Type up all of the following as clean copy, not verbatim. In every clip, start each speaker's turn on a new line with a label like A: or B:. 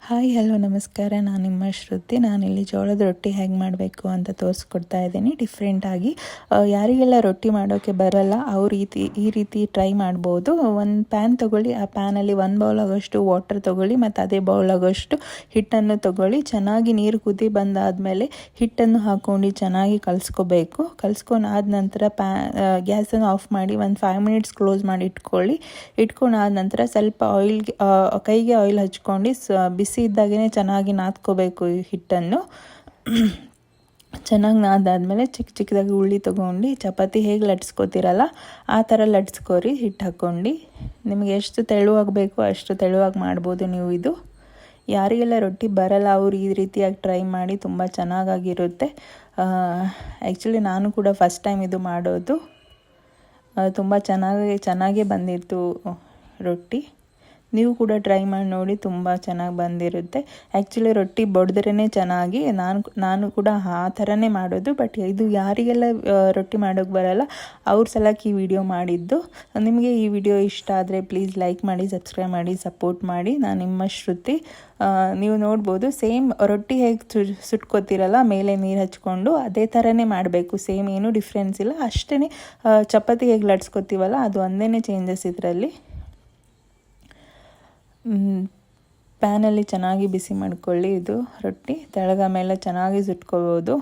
A: Hi hello ನಮಸ್ಕಾರ. ನಾನು ನಿಮ್ಮ ಶ್ರುತಿ. ನಾನಿಲ್ಲಿ ಜೋಳದ ರೊಟ್ಟಿ ಹೇಗೆ ಮಾಡಬೇಕು ಅಂತ ತೋರಿಸ್ಕೊಡ್ತಾ ಇದ್ದೀನಿ ಡಿಫ್ರೆಂಟಾಗಿ. ಯಾರಿಗೆಲ್ಲ ರೊಟ್ಟಿ ಮಾಡೋಕ್ಕೆ ಬರಲ್ಲ ಅವ್ರು ಈ ರೀತಿ ಟ್ರೈ ಮಾಡ್ಬೋದು. ಒಂದು ಪ್ಯಾನ್ ತೊಗೊಳ್ಳಿ, ಆ ಪ್ಯಾನಲ್ಲಿ 1 ಬೌಲ್ ಆಗೋಷ್ಟು ವಾಟರ್ ತೊಗೊಳ್ಳಿ ಮತ್ತು ಅದೇ ಬೌಲ್ ಆಗೋಷ್ಟು ಹಿಟ್ಟನ್ನು ತೊಗೊಳ್ಳಿ. ಚೆನ್ನಾಗಿ ನೀರು ಕುದಿ ಬಂದಾದಮೇಲೆ ಹಿಟ್ಟನ್ನು ಹಾಕ್ಕೊಂಡು ಚೆನ್ನಾಗಿ ಕಲಿಸ್ಕೋಬೇಕು. ಕಲಿಸ್ಕೊಂಡಾದ ನಂತರ ಗ್ಯಾಸನ್ನು ಆಫ್ ಮಾಡಿ ಒಂದು 5 ಮಿನಿಟ್ಸ್ ಕ್ಲೋಸ್ ಮಾಡಿ ಇಟ್ಕೊಂಡಾದ ನಂತರ ಸ್ವಲ್ಪ ಕೈಗೆ ಆಯಿಲ್ ಹಚ್ಕೊಂಡು ಬಿಸಿ ಇದ್ದಾಗೇ ಚೆನ್ನಾಗಿ ನಾದ್ಕೋಬೇಕು ಈ ಹಿಟ್ಟನ್ನು. ಚೆನ್ನಾಗಿ ನಾದಾದ್ಮೇಲೆ ಚಿಕ್ಕದಾಗಿ ಉಳ್ಳಿ ತೊಗೊಂಡು ಚಪಾತಿ ಹೇಗೆ ಲಟ್ಸ್ಕೊತೀರಲ್ಲ ಆ ಥರ ಲಟ್ಸ್ಕೊರಿ ಹಿಟ್ಟು ಹಾಕ್ಕೊಂಡು. ನಿಮಗೆ ಎಷ್ಟು ತೆಳುವಾಗಬೇಕು ಅಷ್ಟು ತೆಳುವಾಗಿ ಮಾಡ್ಬೋದು ನೀವು. ಇದು ಯಾರಿಗೆಲ್ಲ ರೊಟ್ಟಿ ಬರಲ್ಲ ಅವರು ಈ ರೀತಿಯಾಗಿ ಟ್ರೈ ಮಾಡಿ, ತುಂಬ ಚೆನ್ನಾಗಿರುತ್ತೆ. ಆ್ಯಕ್ಚುಲಿ ನಾನು ಕೂಡ ಫಸ್ಟ್ ಟೈಮ್ ಇದು ಮಾಡೋದು. ತುಂಬ ಚೆನ್ನಾಗೇ ಬಂದಿತ್ತು ರೊಟ್ಟಿ. ನೀವು ಕೂಡ ಟ್ರೈ ಮಾಡಿ ನೋಡಿ, ತುಂಬ ಚೆನ್ನಾಗಿ ಬಂದಿರುತ್ತೆ. ಆ್ಯಕ್ಚುಲಿ ರೊಟ್ಟಿ ಬಡಿದ್ರೇ ಚೆನ್ನಾಗಿ. ನಾನು ಕೂಡ ಆ ಥರನೇ ಮಾಡೋದು. ಬಟ್ ಇದು ಯಾರಿಗೆಲ್ಲ ರೊಟ್ಟಿ ಮಾಡೋಕ್ಕೆ ಬರಲ್ಲ ಅವ್ರ ಸಲಕ್ಕೆ ಈ ವಿಡಿಯೋ ಮಾಡಿದ್ದು. ನಿಮಗೆ ಈ ವಿಡಿಯೋ ಇಷ್ಟ ಆದರೆ ಪ್ಲೀಸ್ ಲೈಕ್ ಮಾಡಿ, ಸಬ್ಸ್ಕ್ರೈಬ್ ಮಾಡಿ, ಸಪೋರ್ಟ್ ಮಾಡಿ. ನಾನು ನಿಮ್ಮ ಶ್ರುತಿ. ನೀವು ನೋಡ್ಬೋದು ಸೇಮ್ ರೊಟ್ಟಿ ಹೇಗೆ ಸುಟ್ಕೋತೀರಲ್ಲ ಮೇಲೆ ನೀರು ಹಚ್ಕೊಂಡು ಅದೇ ಥರನೇ ಮಾಡಬೇಕು. ಸೇಮ್ ಏನೂ ಡಿಫ್ರೆನ್ಸ್ ಇಲ್ಲ. ಅಷ್ಟೇ ಚಪಾತಿ ಹೇಗೆ ಲಟ್ಸ್ಕೊತೀವಲ್ಲ ಅದು ಒಂದೇ ಚೇಂಜಸ್ ಇದರಲ್ಲಿ. ಪ್ಯಾನಲ್ಲಿ ಚೆನ್ನಾಗಿ ಬಿಸಿ ಮಾಡ್ಕೊಳ್ಳಿ. ಇದು ರೊಟ್ಟಿ ತೆಳಗ ಮೇಲೆ ಚೆನ್ನಾಗಿ ಸುಟ್ಕೋಬೋದು.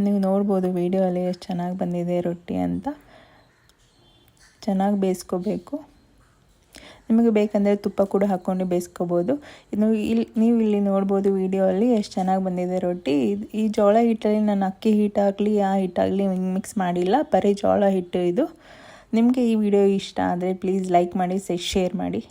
A: ನೀವು ನೋಡ್ಬೋದು ವಿಡಿಯೋಲ್ಲಿ ಎಷ್ಟು ಚೆನ್ನಾಗಿ ಬಂದಿದೆ ರೊಟ್ಟಿ ಅಂತ. ಚೆನ್ನಾಗಿ ಬೇಯಿಸ್ಕೋಬೇಕು. ನಿಮಗೆ ಬೇಕಂದರೆ ತುಪ್ಪ ಕೂಡ ಹಾಕ್ಕೊಂಡು ಬೇಯಿಸ್ಕೋಬೋದು. ನೀವು ಇಲ್ಲಿ ನೋಡ್ಬೋದು ವಿಡಿಯೋಲ್ಲಿ ಎಷ್ಟು ಚೆನ್ನಾಗಿ ಬಂದಿದೆ ರೊಟ್ಟಿ. ಈ ಜೋಳ ಹಿಟ್ಟಲ್ಲಿ ನಾನು ಅಕ್ಕಿ ಹಿಟ್ಟಾಗಲಿ ಆ ಹಿಟ್ಟಾಗಲಿ ಮಿಕ್ಸ್ ಮಾಡಿಲ್ಲ, ಬರೀ ಜೋಳ ಹಿಟ್ಟು ಇದು. ನಿಮಗೆ ಈ ವಿಡಿಯೋ ಇಷ್ಟ ಆದರೆ ಪ್ಲೀಸ್ ಲೈಕ್ ಮಾಡಿ, ಶೇರ್ ಮಾಡಿ.